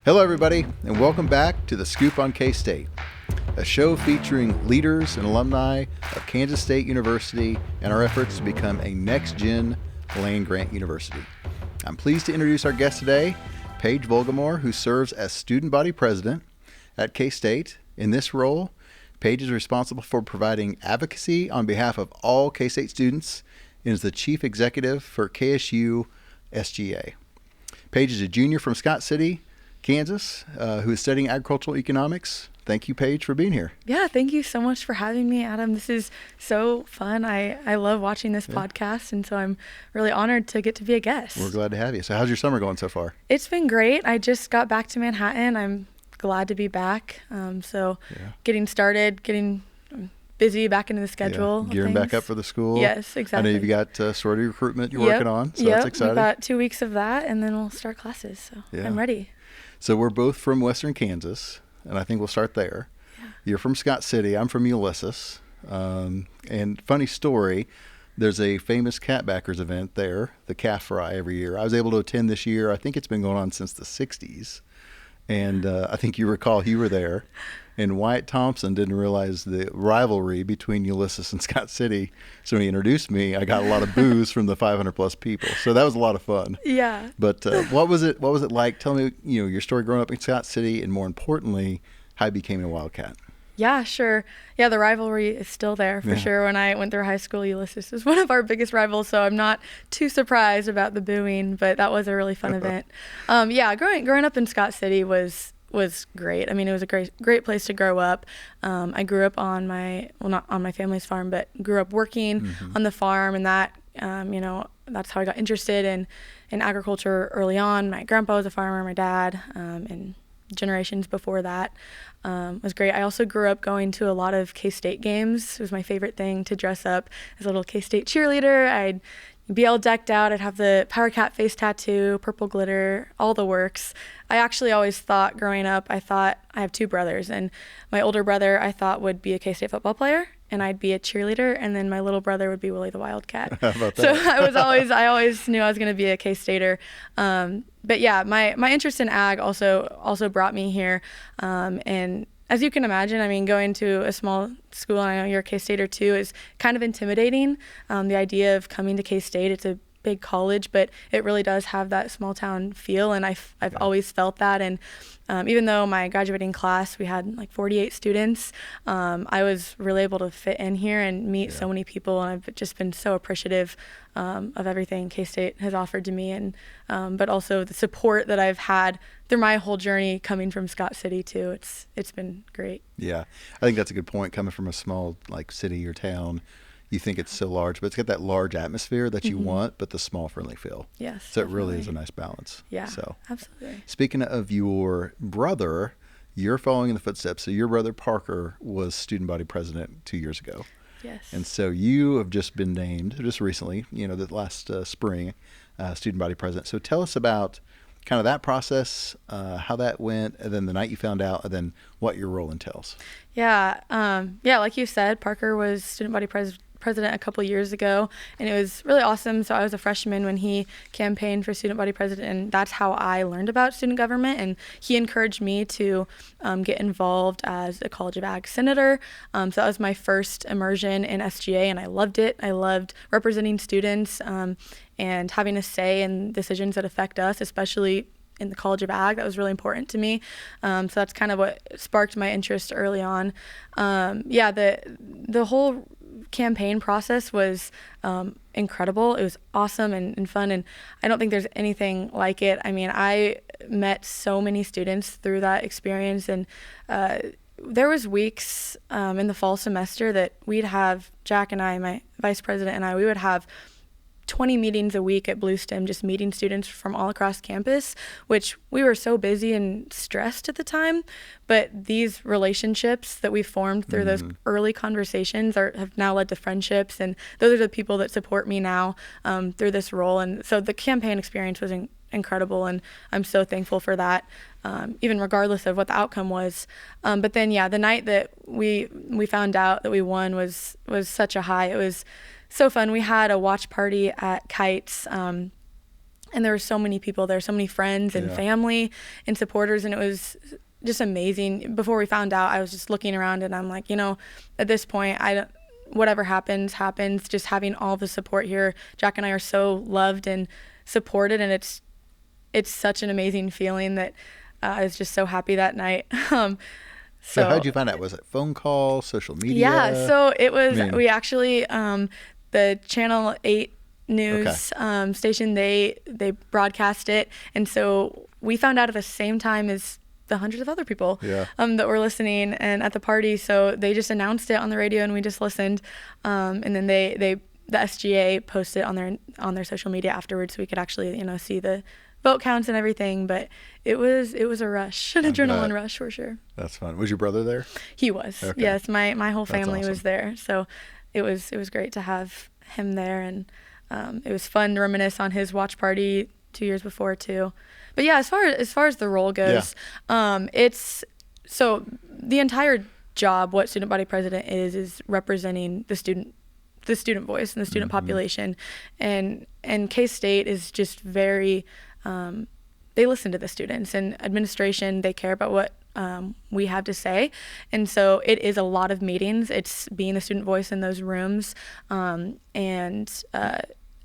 Hello, everybody, and welcome back to The Scoop on K-State, a show featuring leaders and alumni of Kansas State University and our efforts to become a next-gen land-grant university. I'm pleased to introduce our guest today, Paige Vulgamore, who serves as student body president at K-State. In this role, Paige is responsible for providing advocacy on behalf of all K-State students and is the chief executive for KSU SGA. Paige is a junior from Scott City, Kansas, who is studying agricultural economics. Thank you, Paige, for being here. Yeah, thank you so much for having me, Adam. This is so fun. I love watching this podcast, and so I'm really honored to get to be a guest. We're glad to have you. So how's your summer going so far? It's been great. I just got back to Manhattan. I'm glad to be back. Getting started, getting busy back into the schedule. Gearing back up for the school. Yes, exactly. I know you've got sorority recruitment you're working on, so that's exciting. We've got 2 weeks of that, and then we'll start classes, so I'm ready. So we're both from Western Kansas, and I think we'll start there. Yeah. You're from Scott City. I'm from Ulysses. And funny story, there's a famous catbackers event there, the calf fry, every year. I was able to attend this year. I think it's been going on since the 60s. And I think you recall you were there. And Wyatt Thompson didn't realize the rivalry between Ulysses and Scott City. So when he introduced me, I got a lot of boos from the 500 plus people. So that was a lot of fun. Yeah. But what was it like? Tell me, your story growing up in Scott City, and more importantly, how you became a Wildcat. Yeah, sure. Yeah, the rivalry is still there for sure. When I went through high school, Ulysses was one of our biggest rivals, so I'm not too surprised about the booing, but that was a really fun event. Growing up in Scott City was great. I mean, it was a great place to grow up. I grew up on not on my family's farm, but grew up working on the farm, and that, that's how I got interested in agriculture early on. My grandpa was a farmer, my dad, and generations before that was great. I also grew up going to a lot of K-State games. It was my favorite thing to dress up as a little K-State cheerleader. I'd be all decked out. I'd have the Power Cat face tattoo, purple glitter, all the works. I actually always thought growing up, I have two brothers, and my older brother I thought would be a K-State football player, and I'd be a cheerleader, and then my little brother would be Willie the Wildcat. How about that? So I always knew I was going to be a K-Stater. But yeah, my interest in ag also brought me here, and as you can imagine, I mean, going to a small school, and I know you're a K-Stater too, is kind of intimidating. The idea of coming to K-State, it's a big college, but it really does have that small town feel, and I've always felt that. And even though my graduating class, we had like 48 students, I was really able to fit in here and meet so many people, and I've just been so appreciative of everything K-State has offered to me, and but also the support that I've had through my whole journey coming from Scott City too. It's been great. Yeah, I think that's a good point. Coming from a small like city or town, you think it's so large, but it's got that large atmosphere that you want, but the small friendly feel. Yes. So definitely. It really is a nice balance. Yeah, so absolutely. Speaking of your brother, you're following in the footsteps. So your brother Parker was student body president 2 years ago. Yes. And so you have just been named just recently, the last spring, student body president. So tell us about kind of that process, how that went, and then the night you found out, and then what your role entails. Yeah. Like you said, Parker was student body president a couple years ago, and it was really awesome. So I was a freshman when he campaigned for student body president, and that's how I learned about student government, and he encouraged me to get involved as a College of Ag senator. So that was my first immersion in SGA, and I loved it. I loved representing students and having a say in decisions that affect us, especially in the College of Ag. That was really important to me. So that's kind of what sparked my interest early on. The whole campaign process was incredible. It was awesome and fun, and I don't think there's anything like it. I mean, I met so many students through that experience, and there was weeks in the fall semester that we'd have, Jack and I, my vice president and I, we would have 20 meetings a week at Blue STEM, just meeting students from all across campus, which we were so busy and stressed at the time. But these relationships that we formed through those early conversations have now led to friendships, and those are the people that support me now through this role. And so the campaign experience was incredible, and I'm so thankful for that, even regardless of what the outcome was. But then, the night that we found out that we won was such a high. It was so fun. We had a watch party at Kites And there were so many people there, so many friends and family and supporters, and it was just amazing. Before we found out, I was just looking around, and I'm like, at this point, whatever happens. Just having all the support here. Jack and I are so loved and supported, and it's such an amazing feeling that I was just so happy that night. So how did you find out? Was it phone call, social media? Yeah, so it was, we actually, the Channel 8 news station, they broadcast it, and so we found out at the same time as the hundreds of other people that were listening and at the party. So they just announced it on the radio, and we just listened, and then the SGA posted on their social media afterwards, so we could actually see the vote counts and everything. But it was a rush, an adrenaline rush for sure. That's fun. Was your brother there? He was. Okay. Yes, my whole family was there, so it was great to have him there, and it was fun to reminisce on his watch party 2 years before too. But yeah, as far as the role goes, it's so the entire job, what student body president is representing the student voice and the student population, and K-State is just very they listen to the students, and administration, they care about what we have to say, and so it is a lot of meetings. It's being the student voice in those rooms, and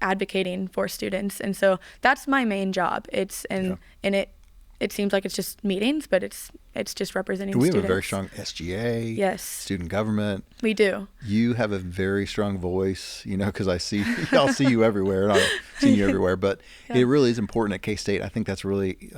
advocating for students, and so that's my main job. It seems like it's just meetings, but it's just representing students. We have a very strong SGA, student government. We do. You have a very strong voice, because I'll see you everywhere, and I've seen you everywhere, but it really is important at K-State. I think that's really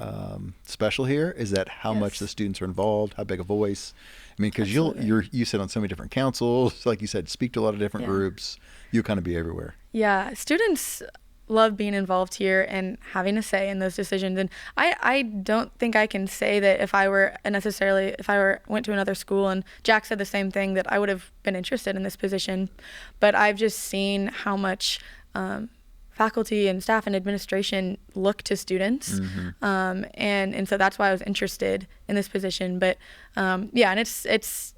special here, is that how much the students are involved, how big a voice. I mean, because you sit on so many different councils, like you said, speak to a lot of different groups. You'll kind of be everywhere. Yeah, students love being involved here and having a say in those decisions. And I don't think I can say that if I went to another school, and Jack said the same thing, that I would have been interested in this position. But I've just seen how much faculty and staff and administration look to students. And so that's why I was interested in this position. But and it's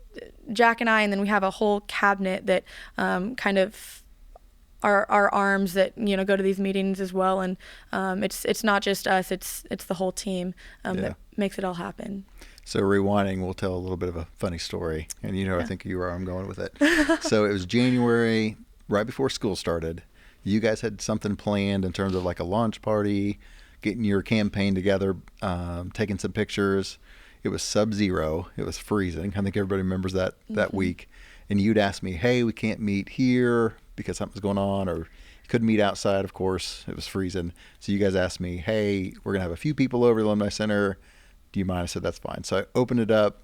Jack and I, and then we have a whole cabinet that kind of our arms that go to these meetings as well, and it's not just us, it's the whole team that makes it all happen. So rewinding, we'll tell a little bit of a funny story, and I think you are, I'm going with it. So it was January, right before school started. You guys had something planned in terms of like a launch party, getting your campaign together, taking some pictures. It was sub-zero. It was freezing. I think everybody remembers that week. And you'd ask me, hey, we can't meet here because something's going on, or you couldn't meet outside, of course. It was freezing. So you guys asked me, hey, we're going to have a few people over at the Alumni Center. Do you mind? I said, that's fine. So I opened it up.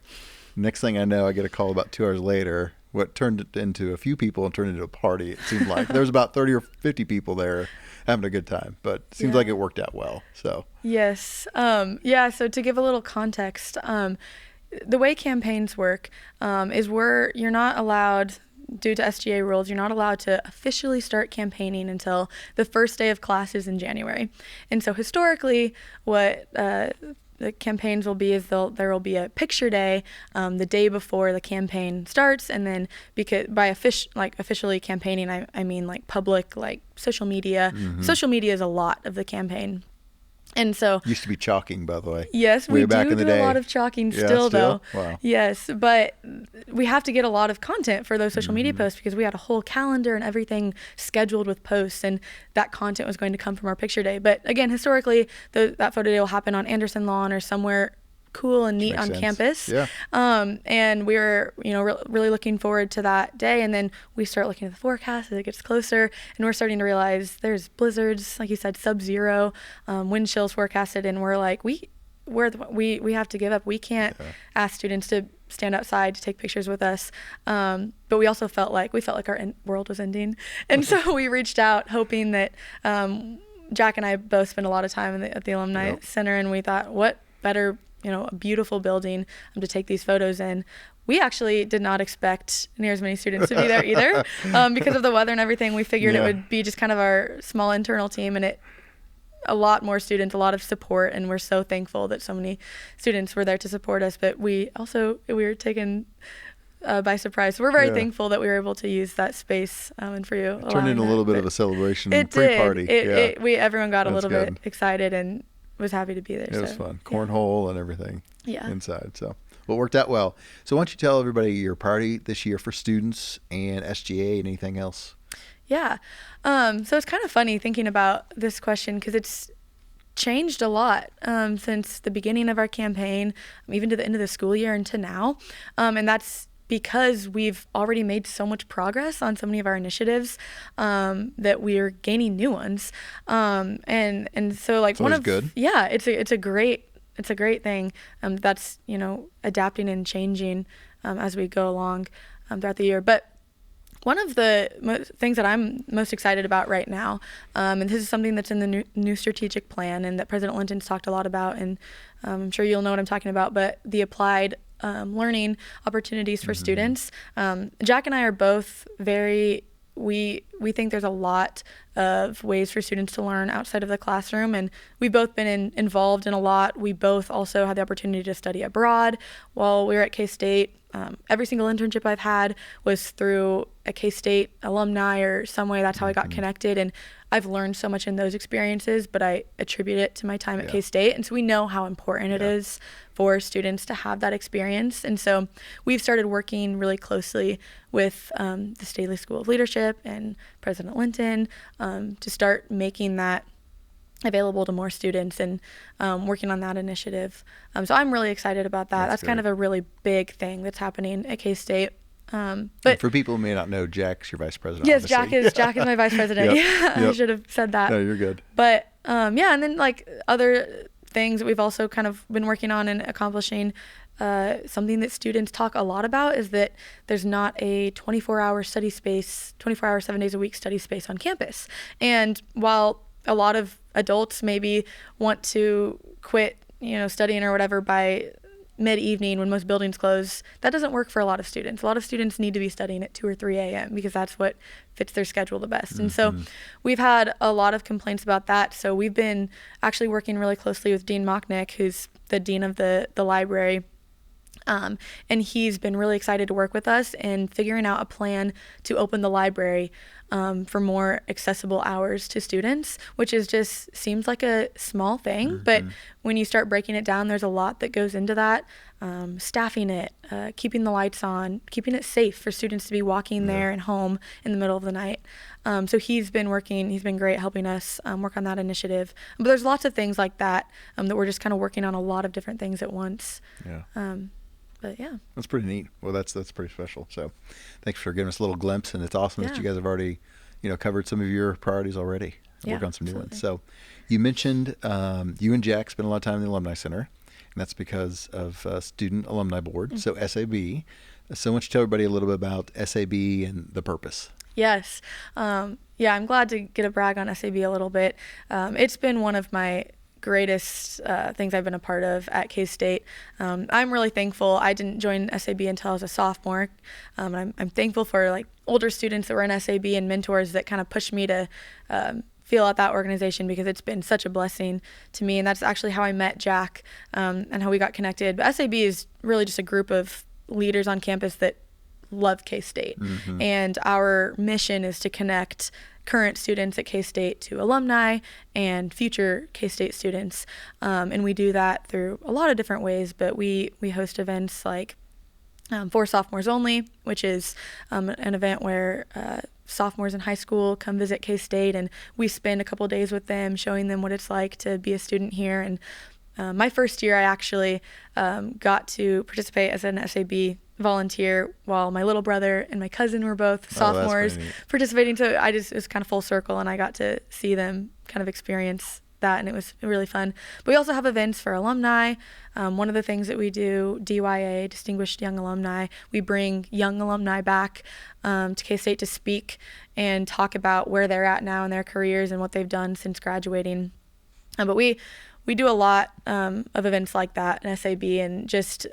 Next thing I know, I get a call about 2 hours later. What turned it into a few people and turned into a party, it seemed like. There was about 30 or 50 people there having a good time, but it seems like it worked out well. So yes. So to give a little context, the way campaigns work is you're not allowed, due to SGA rules, you're not allowed to officially start campaigning until the first day of classes in January. And so historically, what the campaigns will be is there will be a picture day the day before the campaign starts, and then because by officially campaigning, I mean like public, like social media. Social media is a lot of the campaign. And so used to be chalking, by the way. Yes, we do a lot of chalking still, though. Wow. Yes, but we have to get a lot of content for those social media posts, because we had a whole calendar and everything scheduled with posts, and that content was going to come from our picture day. But again, historically, that photo day will happen on Anderson Lawn or somewhere cool and neat on campus. Yeah. And we were, really looking forward to that day. And then we start looking at the forecast as it gets closer, and we're starting to realize there's blizzards, like you said, sub-zero, wind chills forecasted, and we're like, we have to give up. We can't ask students to stand outside to take pictures with us. But we also felt like our world was ending, and so we reached out, hoping that Jack and I both spend a lot of time at the Alumni Center, and we thought, what better, a beautiful building to take these photos in. We actually did not expect near as many students to be there either, because of the weather and everything. We figured it would be just kind of our small internal team, and a lot more students, a lot of support, and we're so thankful that so many students were there to support us. But we were taking by surprise. So we're very thankful that we were able to use that space and for you. It turned into a little bit of a celebration pre-party. Everyone got a little bit excited and was happy to be there. It was fun. Cornhole and everything inside. So well, it worked out well. So why don't you tell everybody your priority this year for students and SGA and anything else? Yeah. So it's kind of funny thinking about this question because it's changed a lot since the beginning of our campaign, even to the end of the school year and to now. And that's because we've already made so much progress on so many of our initiatives that we're gaining new ones. And so like one of good. Yeah, it's a great thing. That's, adapting and changing as we go along throughout the year. But one of the things that I'm most excited about right now, and this is something that's in the new strategic plan and that President Linton's talked a lot about, and I'm sure you'll know what I'm talking about, but the applied learning opportunities for students. Jack and I are both we think there's a lot of ways for students to learn outside of the classroom, and we've both been involved in a lot. We both also had the opportunity to study abroad while we were at K-State. Every single internship I've had was through a K-State alumni or some way. That's how I got connected, and I've learned so much in those experiences, but I attribute it to my time at K-State. And so we know how important it is for students to have that experience. And so we've started working really closely with the Staley School of Leadership and President Linton to start making that available to more students and working on that initiative. So I'm really excited about that. That's kind of a really big thing that's happening at K-State. But and for people who may not know, Jack's your vice president. Yes, obviously. Jack is my vice president. I should have said that. No, you're good. But and then like other things that we've also kind of been working on and accomplishing. Something that students talk a lot about is that there's not a 24-hour study space, 24-hour, 7 days a week study space on campus. And while a lot of adults maybe want to quit, studying or whatever by mid-evening when most buildings close, that doesn't work for a lot of students. A lot of students need to be studying at 2 or 3 a.m. because that's what fits their schedule the best. And so we've had a lot of complaints about that. So we've been actually working really closely with Dean Mocknick, who's the dean of the library. And he's been really excited to work with us in figuring out a plan to open the library for more accessible hours to students, which seems like a small thing, but when you start breaking it down, there's a lot that goes into that. Staffing it, keeping the lights on, keeping it safe for students to be walking there and home in the middle of the night. So he's been great helping us work on that initiative. But there's lots of things like that that we're just kind of working on a lot of different things at once. But yeah, that's pretty neat. Well, that's pretty special. So thanks for giving us a little glimpse, and it's awesome that you guys have already covered some of your priorities already. Work on some new ones. So you mentioned you and Jack spend a lot of time in the Alumni Center, and that's because of Student Alumni Board, so SAB. So why don't you tell everybody a little bit about SAB and the purpose? Yes. I'm glad to get a brag on SAB a little bit. It's been one of my greatest things I've been a part of at K-State. I'm really thankful. I didn't join SAB until I was a sophomore. I'm thankful for like older students that were in SAB and mentors that kind of pushed me to feel out that organization because it's been such a blessing to me. And that's actually how I met Jack and how we got connected. But SAB is really just a group of leaders on campus that love K-State. And our mission is to connect current students at K-State to alumni and future K-State students. And we do that through a lot of different ways, but we host events like for sophomores only, which is an event where sophomores in high school come visit K-State, and we spend a couple days with them showing them what it's like to be a student here. And my first year, I actually got to participate as an SAB volunteer while my little brother and my cousin were both sophomores participating. So it was kind of full circle, and I got to see them kind of experience that, and it was really fun. But we also have events for alumni. One of the things that we do, DYA, Distinguished Young Alumni, we bring young alumni back to K-State to speak and talk about where they're at now in their careers and what they've done since graduating. But we do a lot of events like that in SAB and just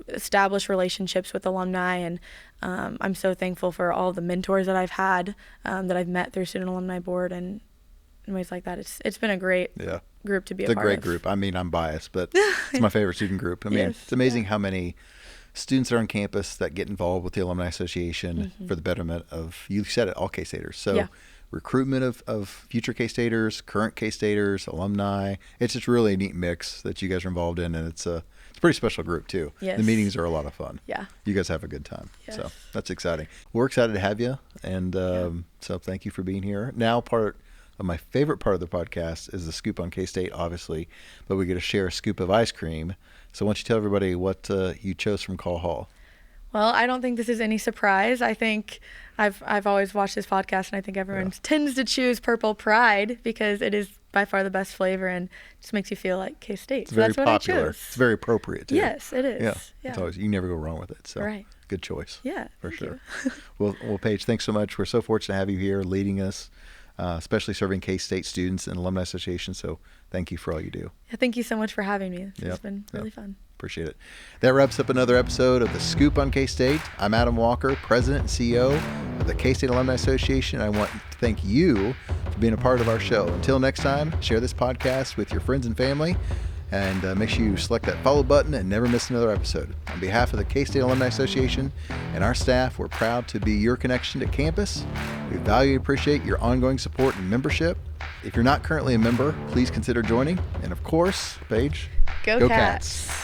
establish relationships with alumni. And I'm so thankful for all the mentors that I've had that I've met through Student Alumni Board and in ways like that. It's been a great group to be a part of. It's a great group. I mean, I'm biased, but it's my favorite student group. I mean, it's amazing how many students that are on campus that get involved with the Alumni Association for the betterment of, you said it, all K-Staters. So recruitment of future K-Staters, current K-Staters, alumni. It's just really a neat mix that you guys are involved in, and it's a pretty special group too. Yes. The meetings are a lot of fun. Yeah. You guys have a good time. Yes. So that's exciting. We're excited to have you, and so thank you for being here. Now part of my favorite part of the podcast is the Scoop on K-State, obviously, but we get to share a scoop of ice cream. So why don't you tell everybody what you chose from Call Hall? Well, I don't think this is any surprise. I think I've always watched this podcast, and I think everyone tends to choose Purple Pride because it is by far the best flavor and just makes you feel like K-State. It's very popular. It's very appropriate too. Yes, it is. Yeah. It's always, you never go wrong with it. So good choice. Yeah, for sure. Well, Paige, thanks so much. We're so fortunate to have you here leading us, especially serving K-State students and Alumni Association. So thank you for all you do. Yeah, thank you so much for having me. It's been really fun. Appreciate it. That wraps up another episode of the Scoop on K-State. I'm Adam Walker, President and CEO of the K-State Alumni Association. I want to thank you for being a part of our show. Until next time, share this podcast with your friends and family, and make sure you select that follow button and never miss another episode. On behalf of the K-State Alumni Association and our staff, we're proud to be your connection to campus. We value and appreciate your ongoing support and membership. If you're not currently a member, please consider joining. And of course, Paige, Go Cats.